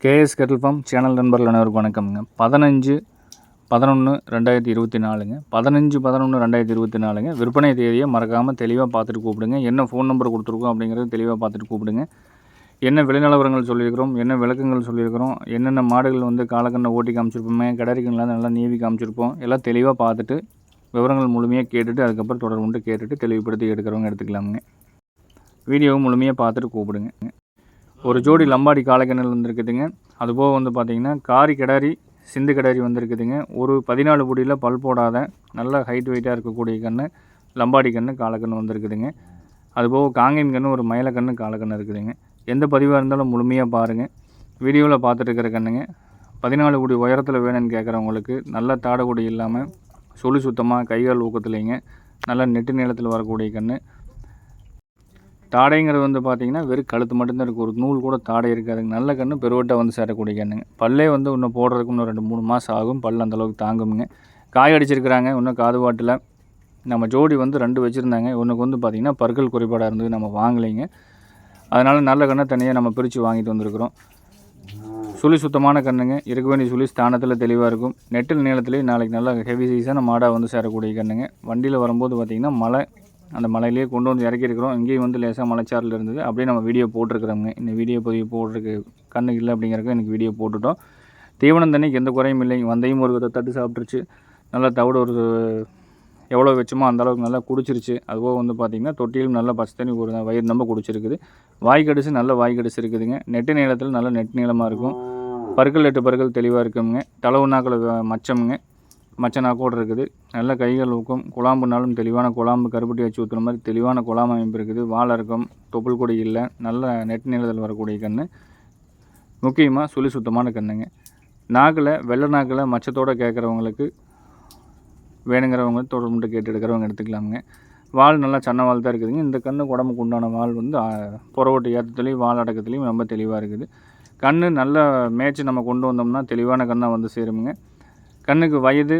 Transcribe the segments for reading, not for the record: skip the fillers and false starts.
KS Kettle form channel நண்பர்கள் அனைவருக்கும் வணக்கம்ங்க. 15/11/2024ங்க. 15/11/2024ங்க. விற்பனை தேதியை மறக்காமல் தெளிவாக பார்த்துட்டு கூப்பிடுங்க. என்ன ஃபோன் நம்பர் கொடுத்துருக்கோம் அப்படிங்கிறது தெளிவாக பார்த்துட்டு கூப்பிடுங்க. என்ன விளைநிலவரங்கள் சொல்லியிருக்கிறோம், என்ன விளக்கங்கள் சொல்லியிருக்கிறோம், என்னென்ன மாடுகள் வந்து காலக்கண்ணை ஓட்டி காமிச்சிருப்போமே, கிடாரிக்கெல்லாம் நல்லா நீவி காமிச்சிருப்போம், எல்லாம் தெளிவாக பார்த்துட்டு விவரங்கள் முழுமையாக கேட்டுட்டு அதுக்கப்புறம் தொடர்பு கொண்டு கேட்டுட்டு தெளிவுபடுத்தி எடுக்கிறவங்க எடுத்துக்கலாமுங்க. வீடியோவை முழுமையாக பார்த்துட்டு கூப்பிடுங்க. ஒரு ஜோடி லம்பாடி காளைக்கண்ணில் வந்துருக்குதுங்க. அதுபோக வந்து பார்த்திங்கன்னா காரி கிடாரி சிந்து கிடாரி வந்துருக்குதுங்க. ஒரு 14 புடியில் பல் போடாத நல்ல ஹைட் வெயிட்டாக இருக்கக்கூடிய கன்று லம்பாடி கன்று காளைக்கன்று வந்துருக்குதுங்க. அதுபோக காங்கேயம் கன்று ஒரு மயிலக்கன்று காளைக்கன்று இருக்குதுங்க. எந்த பதிவாக இருந்தாலும் முழுமையாக பாருங்கள். வீடியோவில் பார்த்துட்டு இருக்கிற கண்ணுங்க 14 புடி உயரத்தில் வேணும்னு கேட்குறவங்களுக்கு நல்ல தாடகுடி இல்லாமல் சுழி சுத்தமாக கைகால் ஊக்கத்துலேங்க நல்ல நெட்டு நீளத்தில் வரக்கூடிய கன்று. தாடைங்கிறது வந்து பார்த்திங்கன்னா வெறும் கழுத்து மட்டும்தான் இருக்குது, ஒரு நூல் கூட தாடை இருக்காதுங்க. நல்ல கன்று பெருவட்டை வந்து சேரக்கூடிய கண்ணுங்க. பல்லே வந்து இன்னும் போடுறதுக்கு இன்னும் 2-3 மாதம் ஆகும். பல் அந்தளவுக்கு தாங்குங்க. காய் அடிச்சிருக்கிறாங்க. இன்னும் காதுவாட்டில் நம்ம ஜோடி வந்து 2 வச்சுருந்தாங்க. ஒன்றுக்கு வந்து பார்த்திங்கன்னா பற்கள் குறைபாடாக இருந்தது, நம்ம வாங்கலைங்க. அதனால் நல்ல கண்ணை தனியாக நம்ம பிரித்து வாங்கிட்டு வந்திருக்கிறோம். சுழி சுத்தமான கண்ணுங்க. இருக்க வேண்டிய சுழி ஸ்தானத்தில் தெளிவாக இருக்கும். நெட்டில் நீளத்துலேயே நாளைக்கு நல்லா ஹெவி சைஸான மாடாக வந்து சேரக்கூடிய கண்ணுங்க. வண்டியில் வரும்போது பார்த்திங்கன்னா மழை, அந்த மலையிலேயே கொண்டு வந்து இறக்கியிருக்கிறோம். இங்கேயும் வந்து லேசாக மலைச்சாரல் இருந்தது. அப்படியே நம்ம வீடியோ போட்டிருக்கிறோங்க. இந்த வீடியோ பதிவு போட்டிருக்கு கண்ணு இல்லை அப்படிங்கிறக்க எனக்கு வீடியோ போட்டுட்டோம். தீவனம் தண்ணிக்கு எந்த குறையும் இல்லைங்க. வந்தையும் ஒரு தட்டு சாப்பிட்ருச்சு. நல்லா தவிடு ஒரு எவ்வளோ வச்சுமோ அந்தளவுக்கு நல்லா குடிச்சிருச்சு. அதுபோக வந்து பார்த்திங்கன்னா தொட்டியிலும் நல்லா பச்சை தண்ணி ஒரு வயிறு நம்ப குடிச்சிருக்குது. வாய்க்கடிச்சு நல்ல வாய்க்கடிச்சு இருக்குதுங்க. நெட்டு நீளத்தில் நல்ல நெட் நீளமாக இருக்கும். பற்கள் 8 பற்கள் தெளிவாக இருக்குங்க. தளவு நாக்கில் மச்சமுங்க, மச்ச நாக்கோடு இருக்குது. நல்ல கைகள் ஊக்கம். குழாம்புனாலும் தெளிவான குழாம்பு, கருப்பட்டி வச்சு ஊற்றுற மாதிரி தெளிவான குழாம்பு அமைப்பு இருக்குது. வாழை இருக்கும், தொப்புள் கொடி இல்லை, நல்ல நெட் நீளத்தில் வரக்கூடிய கன்று. முக்கியமாக சுழி சுத்தமான கன்றுங்க. நாக்கில் வெள்ளை நாக்கில் மச்சத்தோடு கேட்குறவங்களுக்கு வேணுங்கிறவங்க தொடர்பு மட்டும் கேட்டு எடுக்கிறவங்க எடுத்துக்கலாமுங்க. வால் நல்லா சன்ன வால் தான் இருக்குதுங்க. இந்த கன்று உடம்புக்கு உண்டான வால் வந்து புறவோட்டு ஏற்றத்துலேயும் வால் அடக்கத்துலேயும் ரொம்ப தெளிவாக இருக்குது. கன்று நல்ல மேய்ச்சி நம்ம கொண்டு வந்தோம்னா தெளிவான கன்றாக வந்து சேருமுங்க. கண்ணுக்கு வயது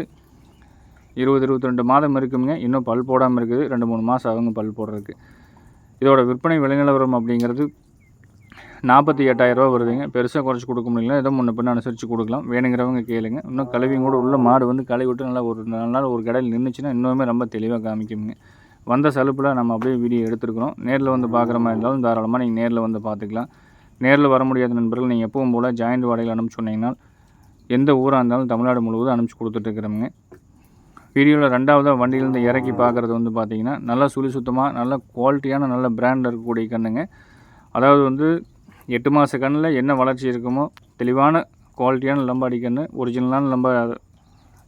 20-22 மாதம் இருக்குங்க. இன்னும் பல் போடாமல் இருக்குது. 2-3 மாதம் ஆகுங்க பல் போடுறதுக்கு. இதோட விற்பனை விலைநிலவரம் அப்படிங்கிறது 48,000 ரூபா வருதுங்க. பெருசாக குறைச்சி கொடுக்க முடியல. ஏதோ முன்ன பின்ன அனுசரித்து கொடுக்கலாம். வேணுங்கிறவங்க கேளுங்க. இன்னும் கழுவியும் கூட உள்ள மாடு வந்து கழுவி விட்டு நல்லா ஒரு 4 நாள் ஒரு கடையில் நின்றுச்சுன்னா இன்னுமே ரொம்ப தெளிவாக காமிக்குங்க. வந்த சலுப்பில் நம்ம அப்படியே வீடியோ எடுத்துருக்குறோம். நேரில் வந்து பார்க்குற மாதிரி இருந்தாலும் தாராளமாக நீங்கள் நேரில் வந்து பார்த்துக்கலாம். நேரில் வர முடியாத நண்பர்கள் நீங்கள் எப்பவும் போல் ஜாயிண்ட் வாடகையில் அனுப்பிச்சு சொன்னீங்கன்னா எந்த ஊராக இருந்தாலும் தமிழ்நாடு முழுவதும் அனுப்பிச்சி கொடுத்துட்ருக்குறோங்க. வீடியோவில் 2வதாக வண்டியிலேருந்து இறக்கி பார்க்குறது வந்து பார்த்திங்கன்னா நல்லா சுழி சுத்தமாக நல்ல குவாலிட்டியான நல்ல பிராண்ட் இருக்கக்கூடிய கன்றுங்க. அதாவது வந்து 8 மாத கன்றில் என்ன வளர்ச்சி இருக்குமோ தெளிவான குவாலிட்டியான லம்பாடி கன்று, ஒரிஜினலான லம்ப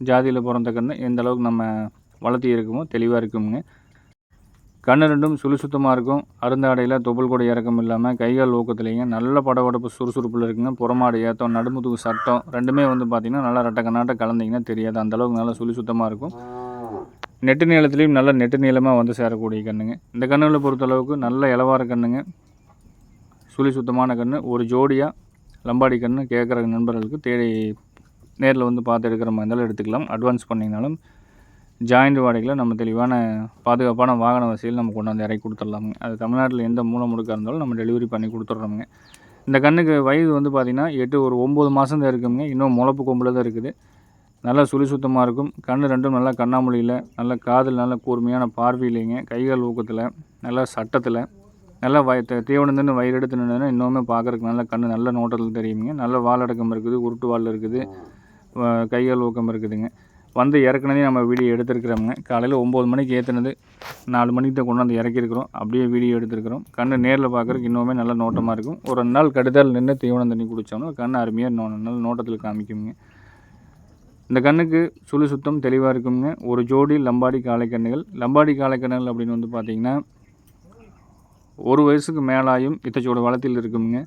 ஜாதியில் பிறந்த கன்று எந்த அளவுக்கு நம்ம வளர்த்தி இருக்குமோ தெளிவாக இருக்குங்க. கன்று 2ம் சுழி சுத்தமாக இருக்கும். அருந்தாடையில் தொப்புள் கூட இறக்கம் இல்லாமல் கைகால் ஊக்கத்துலேங்க நல்ல படபடப்பு சுறுசுறுப்பில் இருக்குங்க. புறமாடு ஏற்றம், நடுமுதுகு சட்டம் 2மே வந்து பார்த்திங்கன்னா நல்லா ரெட்டை கண்ணாட்ட கலந்திங்கன்னா தெரியாது. அந்தளவுக்கு நல்லா சுழி சுத்தமாக இருக்கும். நெட்டு நீளத்துலேயும் நல்ல நெட்டு நீளமாக வந்து சேரக்கூடிய கன்றுங்க. இந்த கன்றுகளை பொறுத்தளவுக்கு நல்ல இளவார கன்றுங்க. சுழி சுத்தமான கன்று. ஒரு ஜோடியாக லம்பாடி கன்று கேட்குற நண்பர்களுக்கு தேடி நேரில் வந்து பார்த்து எடுக்கிற மாதிரி இருந்தாலும் எடுத்துக்கலாம். அட்வான்ஸ் பண்ணிங்கனாலும் ஜாயிண்ட் வாடகையில் நம்ம தெளிவான பாதுகாப்பான வாகன வசதியில் நம்ம கொண்டு வந்து இறக்கி கொடுத்துடலாமுங்க. அது தமிழ்நாட்டில் எந்த மூலை முடுக்காக இருந்தாலும் நம்ம டெலிவரி பண்ணி கொடுத்துட்றோமுங்க. இந்த கன்றுக்கு வயது வந்து பார்த்திங்கன்னா 9 மாதம் தான் இருக்குங்க. இன்னும் முளப்பு கொம்பில் தான் இருக்குது. நல்லா சுழி சுத்தமாக இருக்கும். கன்று 2ம் நல்லா கண்ணாமொழியில் நல்ல காதில் நல்ல கூர்மையான பார்வையிலைங்க, கைகால் ஊக்கத்தில் நல்லா சட்டத்தில் நல்லா தீவனம் தின்னு வயிறு எடுத்து நின்றுதுன்னா இன்னுமே பார்க்குறதுக்கு நல்ல கன்று நல்ல நோட்டத்தில் தெரியுங்க. நல்ல வாலடக்கம் இருக்குது, உருட்டு வால் இருக்குது, கைகால் ஊக்கம் இருக்குதுங்க. வந்து இறக்குனதே நம்ம வீடியோ எடுத்துருக்குறோமுங்க. காலையில் 9 மணிக்கு ஏற்றுனது 4 மணிக்கு தான் கொண்டு வந்து இறக்கிருக்கிறோம். அப்படியே வீடியோ எடுத்துருக்குறோம். கன்று நேரில் பார்க்குறதுக்கு இன்னுமே நல்ல நோட்டமாக இருக்கும். ஒரு 2 நாள் கடுதால் நின்று தீவனம் தண்ணி குடித்தோம்னா கன்று அருமையாக நல்ல நோட்டத்தில் காமிக்குங்க. இந்த கன்றுக்கு சுழி சுத்தம் தெளிவாக இருக்குங்க. ஒரு ஜோடி லம்பாடி காளைக்கன்றுகள். லம்பாடி காளைக்கன்றுகள் அப்படின்னு வந்து பார்த்திங்கன்னா 1 வயசுக்கு மேலாயும் இத்தச்சோட வளத்தில் இருக்குங்க.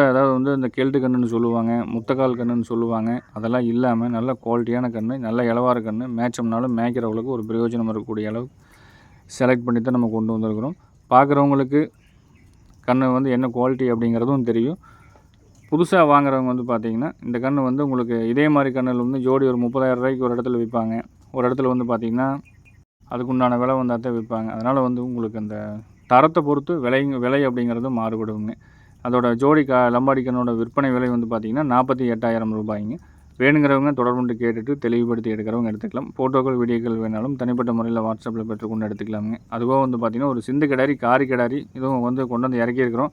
அதாவது வந்து இந்த கெல்ட்டு கன்றுன்னு சொல்லுவாங்க, முத்தக்கால் கன்றுன்னு சொல்லுவாங்க. அதெல்லாம் இல்லாமல் நல்ல குவாலிட்டியான கன்று, நல்ல இளவார கன்று. மேய்ச்சோம்னாலும் மேய்க்கிறவங்களுக்கு ஒரு பிரயோஜனம் இருக்கக்கூடிய அளவு செலக்ட் பண்ணி தான் நம்ம கொண்டு வந்திருக்கிறோம். பார்க்குறவங்களுக்கு கன்று வந்து என்ன குவாலிட்டி அப்படிங்கிறதும் தெரியும். புதுசாக வாங்குறவங்க வந்து பார்த்திங்கன்னா இந்த கன்று வந்து உங்களுக்கு இதே மாதிரி கன்றில் வந்து ஜோடி ஒரு 30,000 ரூபாய்க்கு ஒரு இடத்துல விற்பாங்க. ஒரு இடத்துல வந்து பார்த்திங்கன்னா அதுக்குண்டான விலை வந்தால் தான் விற்பாங்க. அதனால் வந்து உங்களுக்கு அந்த தரத்தை பொறுத்து விலை அப்படிங்கிறது மாறுபடுங்க. அதோட ஜோடி லம்பாடி கண்ணோட விற்பனை விலை வந்து பார்த்திங்கன்னா 48,000 ரூபாய்ங்க. வேணுங்கிறவங்க தொடர்புண்டு கேட்டுட்டு தெளிவுபடுத்தி எடுக்கிறவங்க எடுத்துக்கலாம். ஃபோட்டோக்கள் வீடியோக்கள் வேணாலும் தனிப்பட்ட முறையில் வாட்ஸ்அப்பில் பெற்றுக்கொண்டு எடுத்துக்கலாமுங்க. அதுபோக வந்து பார்த்திங்கன்னா ஒரு சிந்து கிடாரி காரி கிடாரி இதுவும் வந்து கொண்டு வந்து இறக்கியிருக்கிறோம்.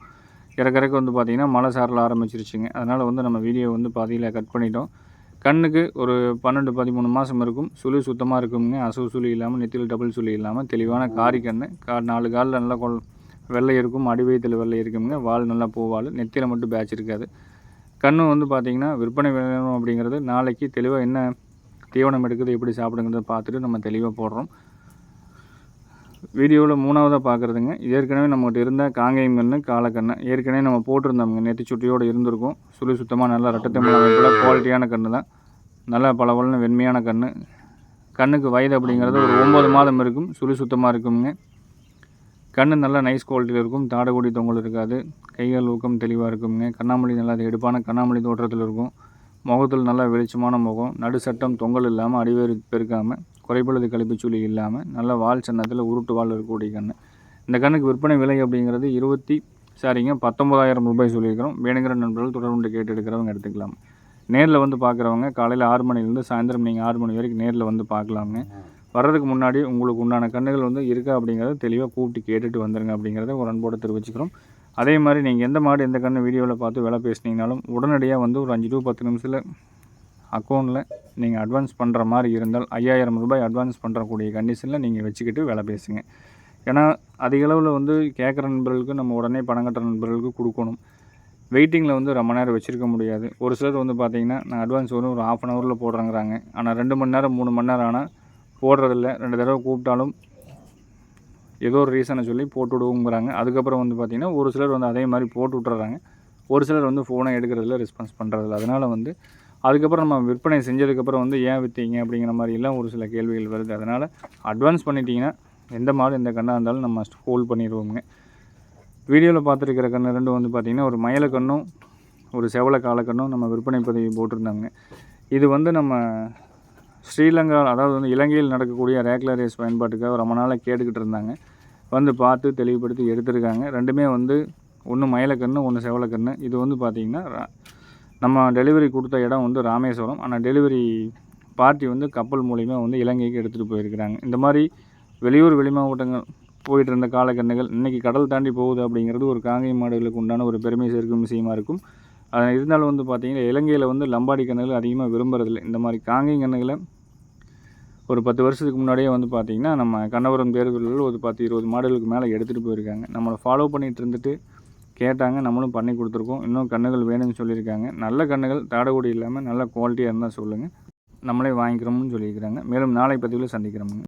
இறக்கறக்கு வந்து பார்த்திங்கன்னா மழை சாரல் ஆரம்பிச்சிருச்சுங்க. அதனால் வந்து நம்ம வீடியோ வந்து பாதியில் கட் பண்ணிட்டோம். கண்ணுக்கு ஒரு 12-13 மாதம் இருக்கும். சுழி சுத்தமாக இருக்குங்க. அசவு சுழி இல்லாமல் நெத்தியில் டபுள் சுழி இல்லாமல் தெளிவான காரி கண்ணு. 4 காலில் நல்லா வெள்ளை இருக்கும். அடி வயிற்றில் வெள்ளை இருக்குங்க. வால் நல்லா பூவால். நெத்தியில் மட்டும் பேட்ச் இருக்காது. கண்ணு வந்து பார்த்திங்கன்னா விற்பனை வேணும் அப்படிங்கிறது நாளைக்கு தெளிவாக என்ன தீவனம் எடுக்குது எப்படி சாப்பிடுங்கிறத பார்த்துட்டு நம்ம தெளிவாக போடுறோம். வீடியோவில் 3ஆவதாக பார்க்குறதுங்க ஏற்கனவே நம்மகிட்ட இருந்த காங்கேயம் கண்ணு காலக்கண்ணு ஏற்கனவே நம்ம போட்டிருந்தோம்ங்க. நெத்தி சுட்டியோடு இருந்திருக்கும். சுழி சுத்தமாக நல்லா ரெட்டத்தமிழ் அமைப்பில் குவாலிட்டியான கண்ணு தான். நல்லா பளபளன்னு வெண்மையான கண்ணு. கண்ணுக்கு வயது அப்படிங்கிறது ஒரு 9 மாதம் இருக்கும். சுழி சுத்தமாக இருக்குங்க. கண்ணு நல்லா நைஸ் குவாலிட்டியில் இருக்கும். தாடைக்கூடி தொங்கல் இருக்காது. கைகள் ஊக்கம் தெளிவாக இருக்குங்க. கண்ணாமொழி நல்லா எடுப்பான கண்ணாமொழி தோற்றத்தில் இருக்கும். முகத்தில் நல்லா வெளிச்சமான முகம். நடு சட்டம் தொங்கல் இல்லாமல் அடிவேறு பெருக்காமல் குறைபழுது கழிப்புச்சுழி இல்லாமல் நல்ல வால் சின்னத்தில் உருட்டு வால் இருக்கக்கூடிய கண்ணு. இந்த கண்ணுக்கு விற்பனை விலை அப்படிங்கிறது 19,000 ரூபாய் சொல்லியிருக்கிறோம். வேணுங்கிற நண்பர்கள் தொடர்புண்டு கேட்டு எடுக்கிறவங்க எடுத்துக்கலாம். நேரில் வந்து பார்க்குறவங்க காலையில் 6 மணிலேருந்து சாயந்தரம் நீங்கள் 6 மணி வரைக்கும் நேரில் வந்து பார்க்கலாங்க. வர்றதுக்கு முன்னாடி உங்களுக்கு உண்டான கண்ணுகள் வந்து இருக்கா அப்படிங்கிறத தெளிவாக கூப்பிட்டு கேட்டுட்டு வந்துடுங்க அப்படிங்கிறத ஒரு அன்போடு தெரிவிச்சுக்கிறோம். அதே மாதிரி நீங்கள் எந்த மாடு எந்த கண்ணு வீடியோவில் பார்த்து விலை பேசுனீங்கனாலும் உடனடியாக வந்து ஒரு 5 to 10 நிமிஷத்தில் அக்கௌண்ட்டில் நீங்கள் அட்வான்ஸ் பண்ணுற மாதிரி இருந்தால் 5,000 ரூபாய் அட்வான்ஸ் பண்ணுறக்கூடிய கண்டிஷனில் நீங்கள் வச்சுக்கிட்டு விலை பேசுங்க. ஏன்னா அதிக அளவில் வந்து கேட்குற நண்பர்களுக்கு நம்ம உடனே பணம் கட்டுற நண்பர்களுக்கு கொடுக்கணும். வெயிட்டிங்கில் வந்து ரொம்ப நேரம் வச்சுருக்க முடியாது. ஒரு சிலர் வந்து பார்த்திங்கன்னா நான் அட்வான்ஸ் வரும் ஒரு 1/2 hourல போடுறேங்கிறாங்க. ஆனால் 2 மணி நேரம் 3 மணி நேரம் ஆனால் போடுறதில்ல. 2 தடவை கூப்பிட்டாலும் ஏதோ ஒரு ரீசனை சொல்லி போட்டு விடுவோங்கிறாங்க. அதுக்கப்புறம் வந்து பார்த்திங்கன்னா ஒரு சிலர் வந்து அதே மாதிரி போட்டு விட்டுறாங்க. ஒரு சிலர் வந்து ஃபோனை எடுக்கிறதில்ல, ரெஸ்பான்ஸ் பண்ணுறதில்ல. அதனால் வந்து அதுக்கப்புறம் நம்ம விற்பனை செஞ்சதுக்கப்புறம் வந்து ஏன் விற்றீங்க அப்படிங்கிற மாதிரிலாம் ஒரு சில கேள்விகள் வருது. அதனால் அட்வான்ஸ் பண்ணிட்டீங்கன்னா எந்த மாடு எந்த கண்ணாக இருந்தாலும் நம்ம ஹோல்ட் பண்ணிடுவோங்க. வீடியோவில் பார்த்துருக்கிற கண்ணு 2 வந்து பார்த்திங்கன்னா ஒரு மயில கண்ணும் ஒரு செவலை காலக்கண்ணும் நம்ம விற்பனை பதிவு போட்டிருந்தாங்க. இது வந்து நம்ம ஸ்ரீலங்கா அதாவது வந்து இலங்கையில் நடக்கக்கூடிய ரேக்லா ரேஸ் பயன்பாட்டுக்காக ரொம்ப நாளாக கேட்டுக்கிட்டு இருந்தாங்க. வந்து பார்த்து தெளிவுபடுத்தி எடுத்திருக்காங்க. 2மே வந்து ஒன்று மயிலக்கண்ணு ஒன்று செவலக்கண்ணு. இது வந்து பார்த்திங்கன்னா நம்ம டெலிவரி கொடுத்த இடம் வந்து ராமேஸ்வரம். ஆனால் டெலிவரி பார்ட்டி வந்து கப்பல் மூலிமா வந்து இலங்கைக்கு எடுத்துகிட்டு போயிருக்கிறாங்க. இந்த மாதிரி வெளியூர் வெளி மாவட்டங்கள் போயிட்டு இருந்த காலக்கண்ணுகள் இன்றைக்கி கடல் தாண்டி போகுது அப்படிங்கிறது ஒரு காங்கேயம் மாடுகளுக்கு உண்டான ஒரு பெருமை சேர்க்கும் விஷயமா இருக்கும். இருந்தாலும் வந்து பார்த்திங்கன்னா இலங்கையில் வந்து லம்பாடி கண்ணுகள் அதிகமாக விரும்புறதில்லை. இந்த மாதிரி காங்கேயம் கண்ணுகளை ஒரு 10 வருஷத்துக்கு முன்னாடியே வந்து பார்த்திங்கன்னா நம்ம கண்ணபுரம் தேர்வுகளில் ஒரு 10-20 மாடுகளுக்கு மேலே எடுத்துகிட்டு போயிருக்காங்க. நம்மளை ஃபாலோ பண்ணிகிட்டு இருந்துட்டு கேட்டாங்க. நம்மளும் பண்ணி கொடுத்துருக்கோம். இன்னும் கண்ணுகள் வேணும்னு சொல்லியிருக்காங்க. நல்ல கண்ணுகள் தாடைக்கூடி இல்லாமல் நல்ல குவாலிட்டியாக இருந்தால் சொல்லுங்கள், நம்மளே வாங்கிக்கிறோம்னு சொல்லியிருக்கிறாங்க. மேலும் நாளை பதிவில் சந்திக்கிறோமுங்க.